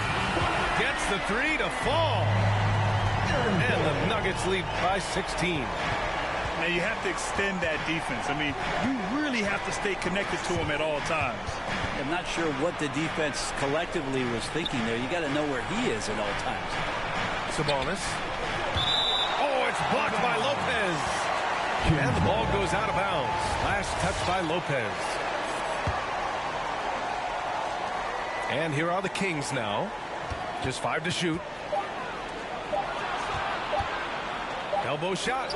Gets the 3 to fall. And the Nuggets lead by 16. Now you have to extend that defense. I mean, you really have to stay connected to him at all times. I'm not sure what the defense collectively was thinking there. You got to know where he is at all times. Sabonis. Oh, it's blocked by Lopez. And the ball goes out of bounds. Last touch by Lopez. And here are the Kings now. Just 5 to shoot. Elbow shot.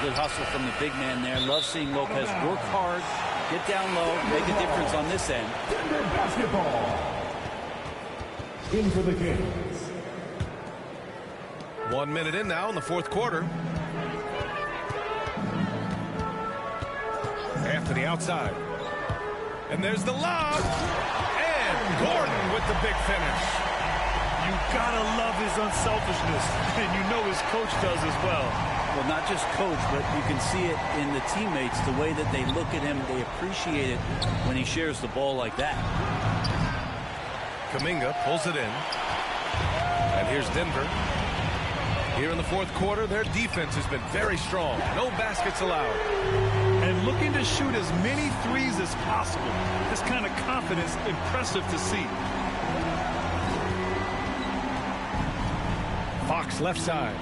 Good hustle from the big man there. Love seeing Lopez work hard, get down low, make a difference on this end. Denver basketball. In for the Kings. 1 minute in now in the 4th quarter. Anthony outside. And there's the lob. And Gordon with the big finish. You gotta love his unselfishness, and you know his coach does as well. Well, not just coach, but you can see it in the teammates, the way that they look at him. They appreciate it when he shares the ball like that. Kuminga pulls it in. And here's Denver. Here in the 4th quarter, their defense has been very strong. No baskets allowed. And looking to shoot as many threes as possible. This kind of confidence, impressive to see. Fox left side.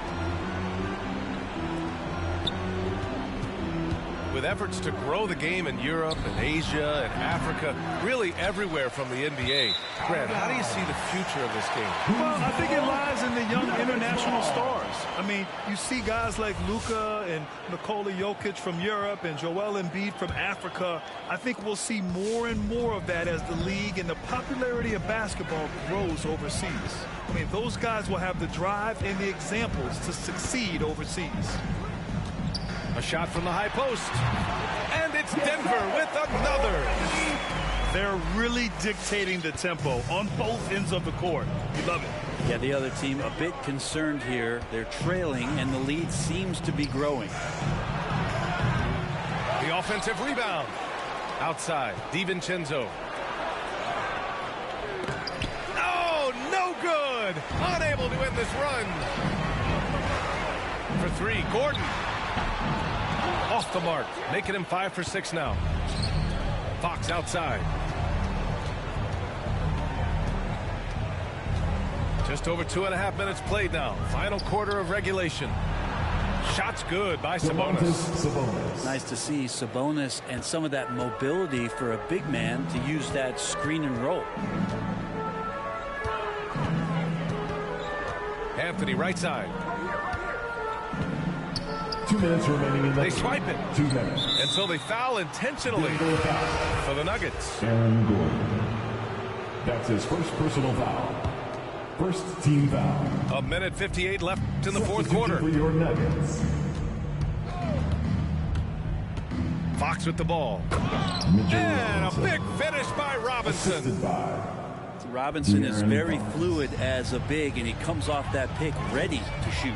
With efforts to grow the game in Europe and Asia and Africa, really everywhere from the NBA. Grant, how do you see the future of this game? Well, I think it lies in the young international stars. I mean, you see guys like Luka and Nikola Jokic from Europe and Joel Embiid from Africa. I think we'll see more and more of that as the league and the popularity of basketball grows overseas. I mean, those guys will have the drive and the examples to succeed overseas. A shot from the high post. And it's Denver with another. They're really dictating the tempo on both ends of the court. You love it. Yeah, the other team a bit concerned here. They're trailing, and the lead seems to be growing. The offensive rebound. Outside, DiVincenzo. Oh, no good. Unable to end this run. For 3, Gordon. Off the mark, making him 5 for 6 now. Fox outside. To Just over 2.5 minutes played now. Final quarter of regulation. Shots good by Sabonis. Nice to see Sabonis and some of that mobility for a big man to use that screen and roll. Anthony right side. 2 minutes remaining in the They swipe it. 2 minutes. And so they foul intentionally for the Nuggets. Aaron Gordon. That's his first personal foul. First team foul. 1:58 left in the fourth quarter. For your Nuggets. Fox with the ball. And a big finish by Robinson. Robinson is very fluid as a big, and he comes off that pick ready to shoot.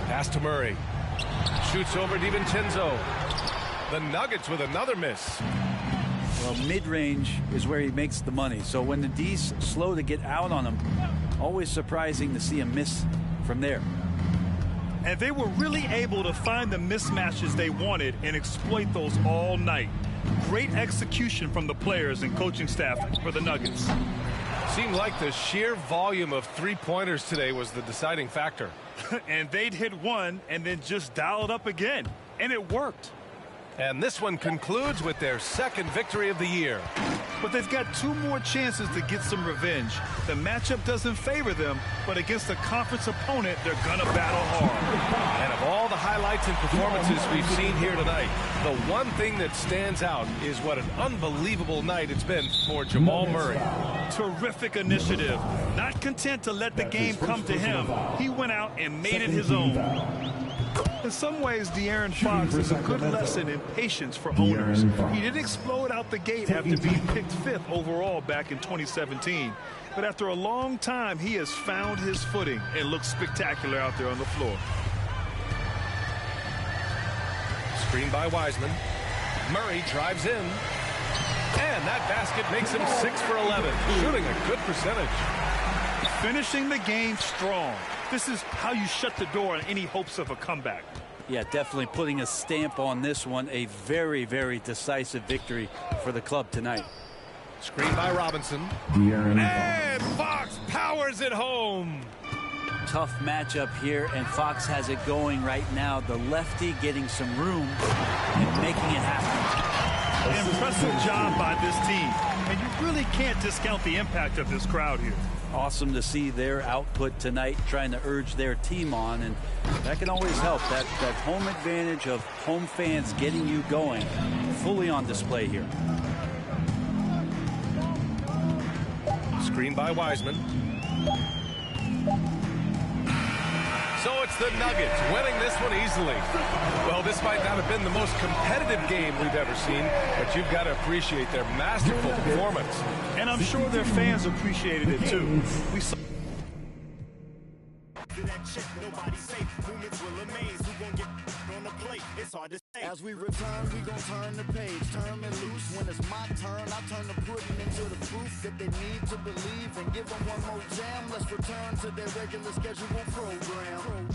Pass to Murray. Shoots over DiVincenzo. The Nuggets with another miss. Well, mid-range is where he makes the money. So when the D's slow to get out on him, always surprising to see him miss from there. And they were really able to find the mismatches they wanted and exploit those all night. Great execution from the players and coaching staff for the Nuggets. Seemed like the sheer volume of three-pointers today was the deciding factor. And they'd hit one and then just dial it up again. And it worked. And this one concludes with their second victory of the year. But they've got 2 more chances to get some revenge. The matchup doesn't favor them, but against a conference opponent, they're going to battle hard. And of all the highlights and performances we've seen here tonight, the one thing that stands out is what an unbelievable night it's been for Jamal Murray. Terrific initiative. Not content to let the game come to him, he went out and made it his own. In some ways, De'Aaron Fox is a good lesson in patience for owners. He didn't explode out the gate after being picked 5th overall back in 2017. But after a long time, he has found his footing and looks spectacular out there on the floor. Screen by Wiseman. Murray drives in. And that basket makes him 6 for 11, shooting a good percentage. Finishing the game strong. This is how you shut the door on any hopes of a comeback. Yeah, definitely putting a stamp on this one. A very, very decisive victory for the club tonight. Screen by Robinson. And Fox powers it home. Tough matchup here, and Fox has it going right now. The lefty getting some room and making it happen. Impressive job by this team. And you really can't discount the impact of this crowd here. Awesome to see their output tonight, trying to urge their team on, and that can always help. That home advantage of home fans getting you going, fully on display here. Screen by Wiseman. So it's the Nuggets winning this one easily. Well, this might not have been the most competitive game we've ever seen, but you've got to appreciate their masterful performance. And I'm sure their fans appreciated it too. We saw as we return, we gon' turn the page, turn it loose. When it's my turn, I turn the pudding into the proof that they need to believe and give them one more jam. Let's return to their regular scheduled program.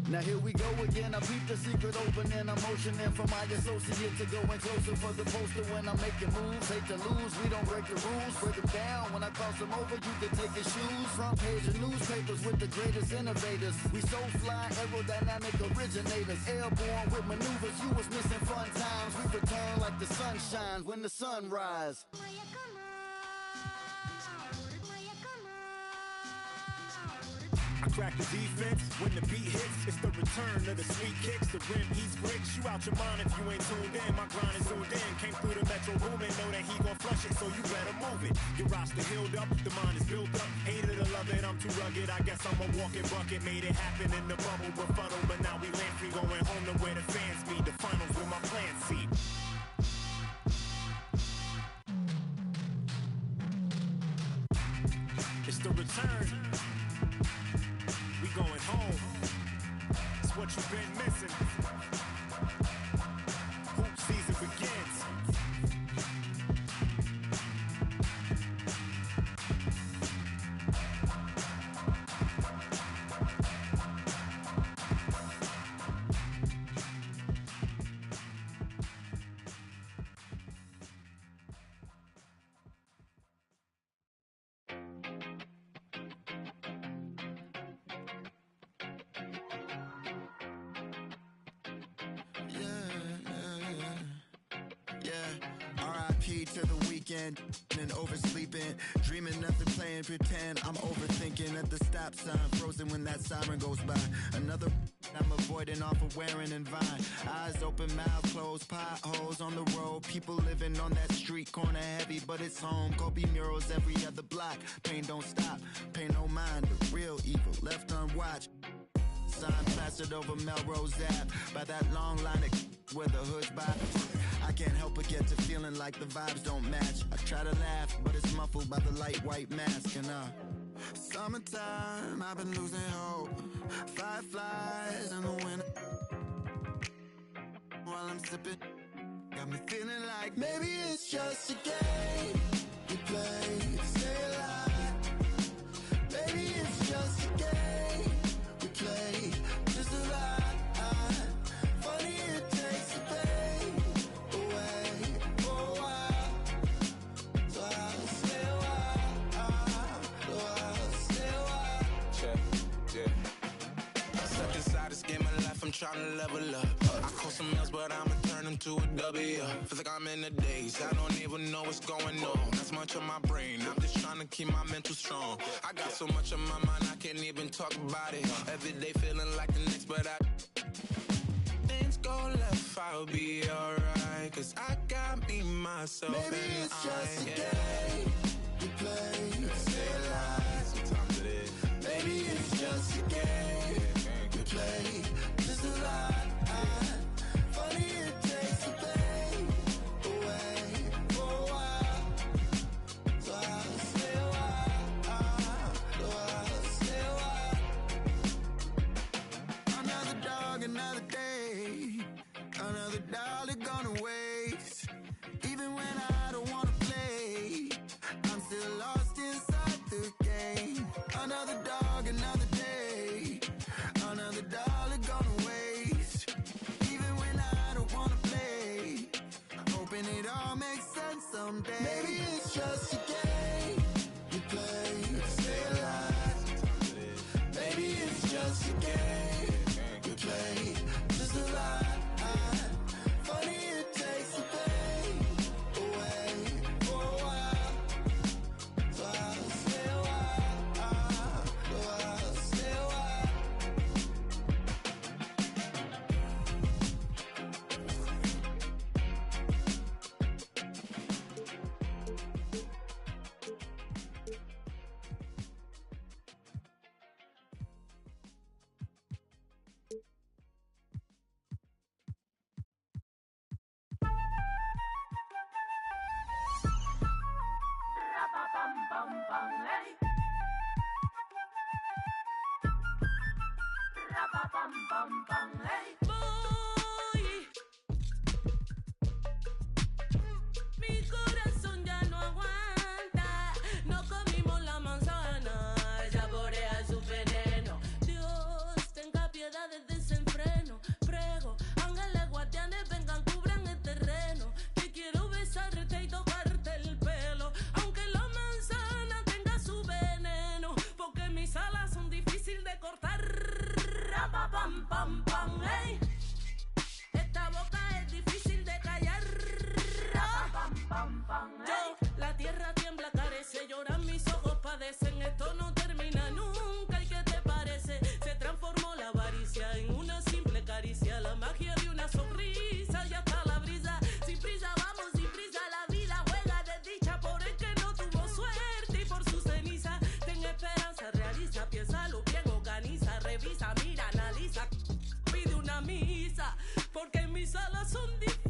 Now here we go again, I peep the secret opening, I'm motioning for my associate to go in closer for the poster when I'm making moves. Hate to lose, we don't break the rules, break them down. When I cross them over, you can take your shoes. Front page of newspapers with the greatest innovators. We so fly, aerodynamic originators. Airborne with maneuvers, you was missing fun times. We return like the sun shines when the sun rise. I crack the defense when the beat hits. It's the return of the sweet kicks. The rim eats bricks. You out your mind if you ain't tuned in. My grind is zoomed in. Came through the metro booming. Know that he gon' flush it, so you better move it. Your roster healed up. The mind is built up. Hated to love it. I'm too rugged. I guess I'm a walking bucket. Made it happen in the bubble befuddle. But now we land free. Going home to where the fans be. The finals with my plan seat. It's the return. We going home. It's what you've been missing. Hoop season begins. day to the weekend and oversleeping, dreaming nothing, playing pretend. I'm overthinking at the stop sign, frozen when that siren goes by. Another I'm avoiding off of wearing and Vine. Eyes open, mouth closed, potholes on the road. People living on that street corner heavy, but it's home. Kobe murals every other block. Pain don't stop, pay no mind. The real evil left unwatched. Sign plastered over Melrose Ave by that long line of where the hood's by. I can't help but get to feeling like the vibes don't match. I try to laugh, but it's muffled by the light white mask. And summertime, I've been losing hope. Fireflies in the winter while I'm sipping, got me feeling like maybe it's just a game we play to stay alive. Maybe it's just a game we play to survive. Funny it takes the pain away for a while, so I'll stay a while, so I'll stay a while. Check, yeah. I'm stuck inside this game of life, I'm trying to level up. I call some else, but I'ma turn them to a W. Feel like I'm in the days, I don't even know what's going on. Not so much on my brain, I'm just trying to keep my mental strong. I got so much on my mind, I can't even talk about it. Every day feeling like the next, but things go left, I'll be alright. Cause I got me, myself, maybe and it's just a game we play to stay alive. Sometimes it is. Maybe it's just a game we play to survive. Funny it takes the pain away for a while, so I'll stay a while, so I'll stay a while. Another dog, another day, another dollar gonna waste. Even when I don't wanna play, I'm still lost inside the game. Another dog, another day, another dollar gonna waste. Even when I don't wanna play, hoping it all makes sense someday. Maybe it's just a game we play to stay alive. Maybe it's just a game we play to survive. Funny it takes the pain away for a while, so I'll stay a while, so I'll stay a while. Mi corazón ya no aguanta, no comimos la manzana, saborea su veneno. Dios, tenga piedad del desenfreno. Prego, ángeles guardianes, vengan, cubran el terreno. Que quiero besarte y tocarte el pelo, aunque la manzana tenga su veneno, porque mis alas son difíciles de cortar. Pam, pam, pam, hey. Esta boca es difícil de callar. Yo, la tierra tiembla, carece, lloran mis ojos, padecen. Esto no termina nunca. ¿Y qué te parece? Se transformó la avaricia en una simple caricia, la magia de una sonrisa y hasta la brisa. Sin prisa, vamos sin prisa, la vida juega de dicha por el que no tuvo suerte y por su ceniza. Ten esperanza, realiza, piénsalo bien, organiza, revisa, mira, analiza, pide una misa, porque mis alas son difíciles